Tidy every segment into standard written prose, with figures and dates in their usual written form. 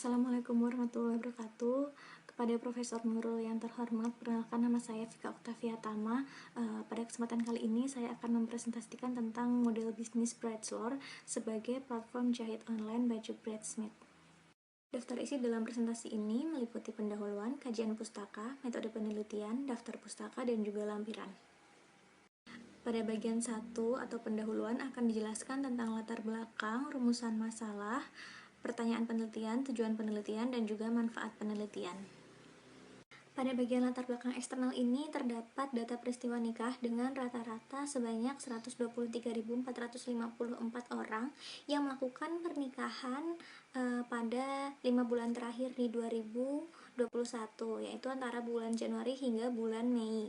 Assalamualaikum warahmatullahi wabarakatuh. Kepada Profesor Nurul yang terhormat, perkenalkan nama saya Vika Oktavia Tama. Pada kesempatan kali ini saya akan mempresentasikan tentang model bisnis Brideslohr sebagai platform jahit online baju bridesmaid. Daftar isi dalam presentasi ini meliputi pendahuluan, kajian pustaka, metode penelitian, daftar pustaka, dan juga lampiran. Pada bagian 1 atau pendahuluan akan dijelaskan tentang latar belakang, rumusan masalah, pertanyaan penelitian, tujuan penelitian, dan juga manfaat penelitian. Pada bagian latar belakang eksternal ini terdapat data peristiwa nikah dengan rata-rata sebanyak 123.454 orang yang melakukan pernikahan pada 5 bulan terakhir di 2021, yaitu antara bulan Januari hingga bulan Mei.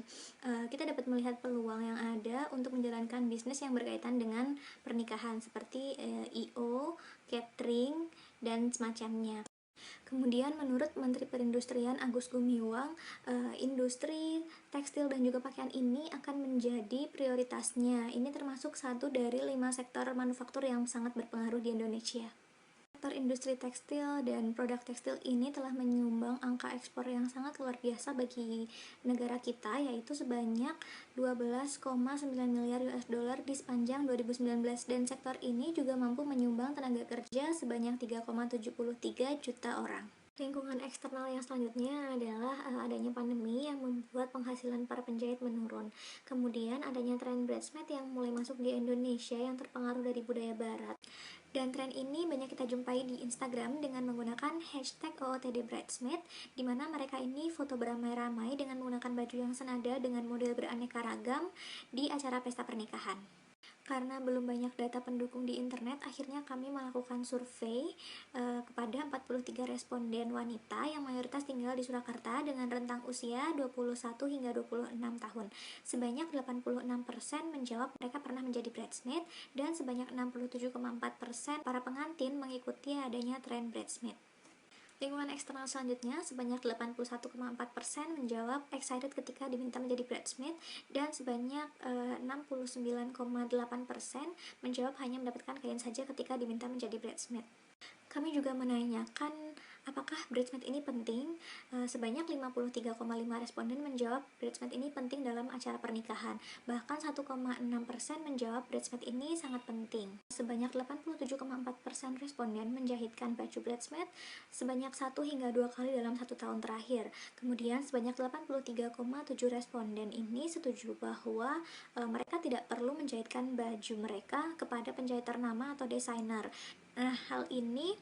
Kita dapat melihat peluang yang ada untuk menjalankan bisnis yang berkaitan dengan pernikahan seperti I.O, catering, dan semacamnya. Kemudian menurut Menteri Perindustrian Agus Gumiwang, industri tekstil dan juga pakaian ini akan menjadi prioritasnya. Ini termasuk satu dari 5 sektor manufaktur yang sangat berpengaruh di Indonesia. Sektor industri tekstil dan produk tekstil ini telah menyumbang angka ekspor yang sangat luar biasa bagi negara kita, yaitu sebanyak 12,9 miliar US dollar di sepanjang 2019, dan sektor ini juga mampu menyumbang tenaga kerja sebanyak 3,73 juta orang. Lingkungan eksternal yang selanjutnya adalah adanya pandemi yang membuat penghasilan para penjahit menurun. Kemudian adanya tren bridesmaid yang mulai masuk di Indonesia yang terpengaruh dari budaya barat. Dan tren ini banyak kita jumpai di Instagram dengan menggunakan hashtag #OOTDBridesmaid, di mana mereka ini foto beramai-ramai dengan menggunakan baju yang senada dengan model beraneka ragam di acara pesta pernikahan. Karena belum banyak data pendukung di internet, akhirnya kami melakukan survei kepada 43 responden wanita yang mayoritas tinggal di Surakarta dengan rentang usia 21 hingga 26 tahun. Sebanyak 86% menjawab mereka pernah menjadi bridesmaid, dan sebanyak 67,4% para pengantin mengikuti adanya tren bridesmaid. Lingkungan eksternal selanjutnya sebanyak 81,4% menjawab excited ketika diminta menjadi bridesmaid, dan sebanyak 69,8% menjawab hanya mendapatkan kain saja ketika diminta menjadi bridesmaid. Kami juga menanyakan apakah bridesmaid ini penting. Sebanyak 53,5 responden menjawab bridesmaid ini penting dalam acara pernikahan. Bahkan 1,6% menjawab bridesmaid ini sangat penting. Sebanyak 87,4% responden menjahitkan baju bridesmaid sebanyak 1 hingga 2 kali dalam 1 tahun terakhir. Kemudian sebanyak 83,7 responden ini setuju bahwa mereka tidak perlu menjahitkan baju mereka kepada penjahit ternama atau desainer. Nah, hal ini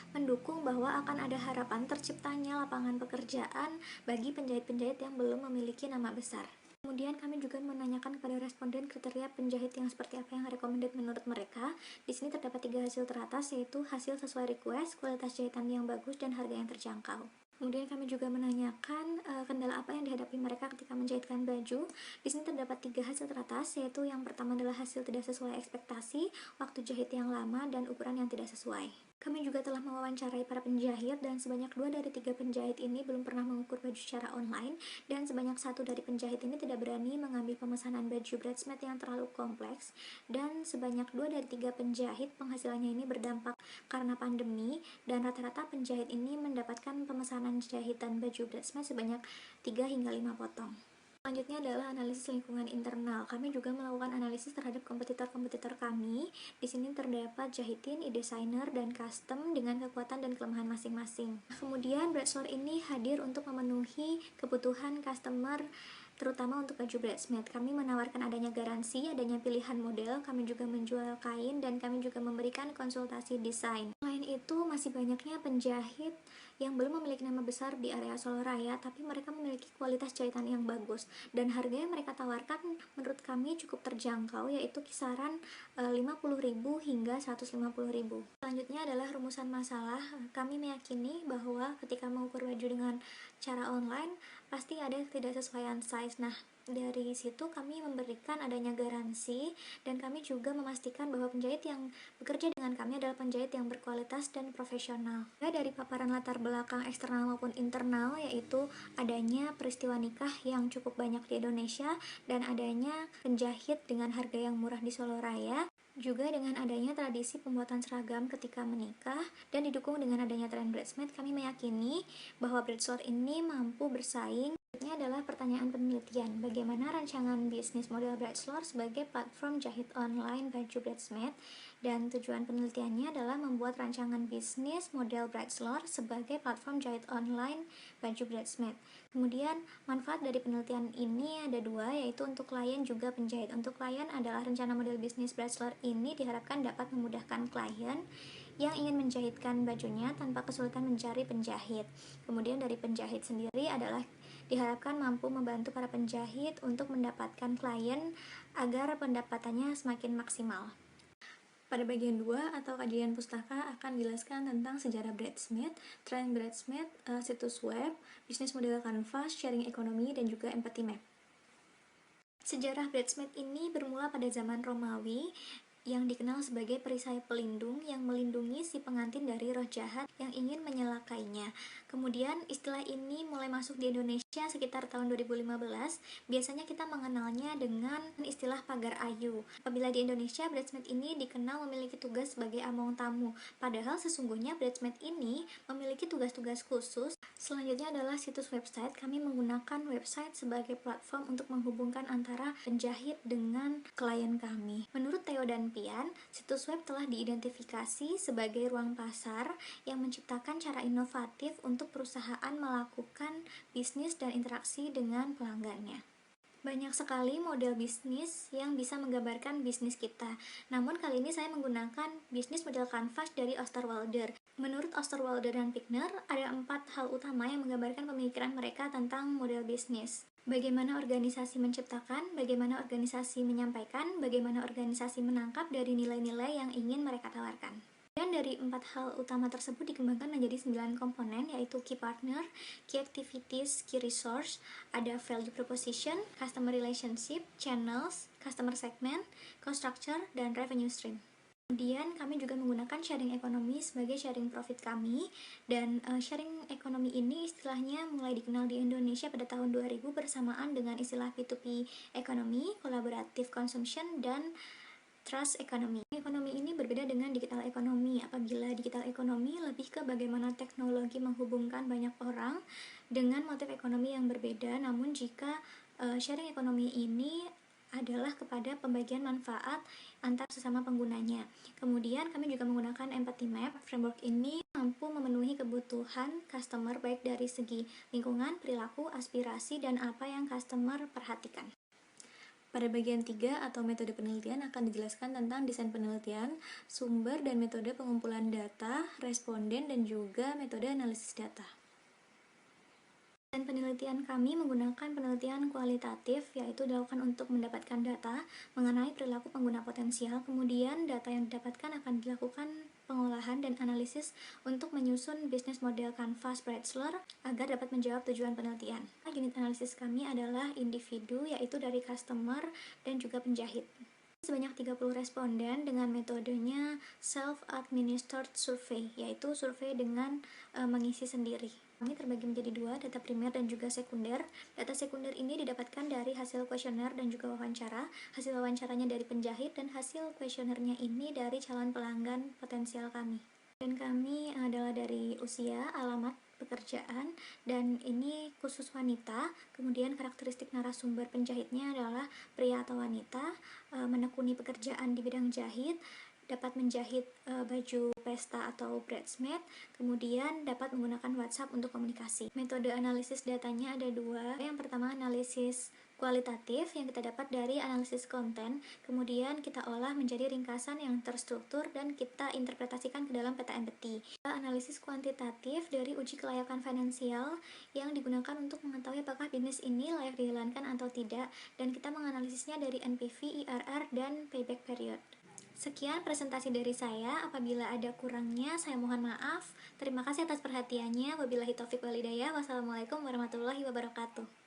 mendukung bahwa akan ada harapan terciptanya lapangan pekerjaan bagi penjahit-penjahit yang belum memiliki nama besar. Kemudian kami juga menanyakan kepada responden kriteria penjahit yang seperti apa yang recommended menurut mereka. Di sini terdapat 3 hasil teratas, yaitu hasil sesuai request, kualitas jahitan yang bagus, dan harga yang terjangkau. Kemudian kami juga menanyakan kendala apa yang dihadapi mereka ketika menjahitkan baju. Di sini terdapat 3 hasil teratas, yaitu yang pertama adalah hasil tidak sesuai ekspektasi, waktu jahit yang lama, dan ukuran yang tidak sesuai. Kami juga telah mewawancarai para penjahit, dan sebanyak 2 dari 3 penjahit ini belum pernah mengukur baju secara online, dan sebanyak 1 dari penjahit ini tidak berani mengambil pemesanan baju bridesmaid yang terlalu kompleks, dan sebanyak 2 dari 3 penjahit penghasilannya ini berdampak karena pandemi, dan rata-rata penjahit ini mendapatkan pemesanan jahitan baju bridesmaid sebanyak 3 hingga 5 potong. Selanjutnya adalah analisis lingkungan internal. Kami juga melakukan analisis terhadap kompetitor-kompetitor kami. Di sini terdapat jahitin, e-designer, dan custom dengan kekuatan dan kelemahan masing-masing. Kemudian Brideslohr ini hadir untuk memenuhi kebutuhan customer, terutama untuk baju bridesmaid. Kami menawarkan adanya garansi, adanya pilihan model, kami juga menjual kain, dan kami juga memberikan konsultasi desain. Selain itu, masih banyaknya penjahit yang belum memiliki nama besar di area Solo Raya, tapi mereka memiliki kualitas jahitan yang bagus, dan harga yang mereka tawarkan menurut kami cukup terjangkau, yaitu kisaran 50.000 hingga 150.000. Selanjutnya adalah rumusan masalah. Kami meyakini bahwa ketika mengukur baju dengan cara online pasti ada ketidaksesuaian size. Nah, Dari situ kami memberikan adanya garansi, dan kami juga memastikan bahwa penjahit yang bekerja dengan kami adalah penjahit yang berkualitas dan profesional. Dari paparan latar belakang eksternal maupun internal, yaitu adanya peristiwa nikah yang cukup banyak di Indonesia dan adanya penjahit dengan harga yang murah di Solo Raya, juga dengan adanya tradisi pembuatan seragam ketika menikah, dan didukung dengan adanya tren bridesmaid, kami meyakini bahwa brideswear ini mampu bersaing. Ini adalah pertanyaan penelitian, bagaimana rancangan bisnis model brideswear sebagai platform jahit online baju bridesmaid, dan tujuan penelitiannya adalah membuat rancangan bisnis model brideswear sebagai platform jahit online baju bridesmaid. Kemudian manfaat dari penelitian ini ada dua, yaitu untuk klien juga penjahit. Untuk klien adalah rencana model bisnis brideswear ini diharapkan dapat memudahkan klien yang ingin menjahitkan bajunya tanpa kesulitan mencari penjahit. Kemudian dari penjahit sendiri adalah diharapkan mampu membantu para penjahit untuk mendapatkan klien agar pendapatannya semakin maksimal. Pada bagian 2 atau kajian pustaka akan dijelaskan tentang sejarah bridesmaid, tren bridesmaid, situs web, bisnis model kanvas, sharing ekonomi, dan juga empathy map. Sejarah bridesmaid ini bermula pada zaman Romawi yang dikenal sebagai perisai pelindung yang melindungi si pengantin dari roh jahat yang ingin menyelakainya. Kemudian istilah ini mulai masuk di Indonesia sekitar tahun 2015. Biasanya kita mengenalnya dengan istilah pagar ayu. Apabila di Indonesia, bridesmaid ini dikenal memiliki tugas sebagai among tamu. Padahal sesungguhnya bridesmaid ini memiliki tugas-tugas khusus. Selanjutnya adalah situs website. Kami menggunakan website sebagai platform untuk menghubungkan antara penjahit dengan klien kami. Menurut Theo dan Pian, situs web telah diidentifikasi sebagai ruang pasar yang menciptakan cara inovatif untuk perusahaan melakukan bisnis dan interaksi dengan pelanggannya. Banyak sekali model bisnis yang bisa menggambarkan bisnis kita. Namun kali ini saya menggunakan bisnis model kanvas dari Osterwalder. Menurut Osterwalder dan Pickner, ada 4 hal utama yang menggambarkan pemikiran mereka tentang model bisnis. Bagaimana organisasi menciptakan, bagaimana organisasi menyampaikan, bagaimana organisasi menangkap dari nilai-nilai yang ingin mereka tawarkan. Dan dari 4 hal utama tersebut dikembangkan menjadi 9 komponen, yaitu key partner, key activities, key resource, ada value proposition, customer relationship, channels, customer segment, cost structure, dan revenue stream. Kemudian kami juga menggunakan sharing ekonomi sebagai sharing profit kami, dan sharing ekonomi ini istilahnya mulai dikenal di Indonesia pada tahun 2000 bersamaan dengan istilah P2P ekonomi, collaborative consumption, dan trust economy. Ekonomi ini berbeda dengan digital ekonomi. Apabila digital ekonomi lebih ke bagaimana teknologi menghubungkan banyak orang dengan motif ekonomi yang berbeda, namun jika sharing ekonomi ini adalah kepada pembagian manfaat antar sesama penggunanya. Kemudian kami juga menggunakan empathy map. Framework ini mampu memenuhi kebutuhan customer baik dari segi lingkungan, perilaku, aspirasi, dan apa yang customer perhatikan. Pada bagian 3 atau metode penelitian akan dijelaskan tentang desain penelitian, sumber dan metode pengumpulan data, responden, dan juga metode analisis data. Dan penelitian kami menggunakan penelitian kualitatif, yaitu dilakukan untuk mendapatkan data mengenai perilaku pengguna potensial. Kemudian data yang didapatkan akan dilakukan pengolahan dan analisis untuk menyusun bisnis model kanvas brideswear agar dapat menjawab tujuan penelitian. Unit analisis kami adalah individu, yaitu dari customer dan juga penjahit. Sebanyak 30 responden dengan metodenya self-administered survey, yaitu survei dengan mengisi sendiri. Kami terbagi menjadi 2, data primer dan juga sekunder. Data sekunder ini didapatkan dari hasil kuesioner dan juga wawancara. Hasil wawancaranya dari penjahit, dan hasil kuesionernya ini dari calon pelanggan potensial kami. Dan kami adalah dari usia, alamat, pekerjaan, dan ini khusus wanita. Kemudian karakteristik narasumber penjahitnya adalah pria atau wanita, menekuni pekerjaan di bidang jahit, dapat menjahit baju pesta atau bridesmaid, kemudian dapat menggunakan WhatsApp untuk komunikasi. Metode analisis datanya ada 2. Yang pertama analisis kualitatif yang kita dapat dari analisis konten, kemudian kita olah menjadi ringkasan yang terstruktur dan kita interpretasikan ke dalam peta empathy. Analisis kuantitatif dari uji kelayakan finansial yang digunakan untuk mengetahui apakah bisnis ini layak dijalankan atau tidak, dan kita menganalisisnya dari NPV, IRR, dan payback period. Sekian presentasi dari saya. Apabila ada kurangnya, saya mohon maaf. Terima kasih atas perhatiannya. Wabillahi taufik wal hidayah. Wassalamualaikum warahmatullahi wabarakatuh.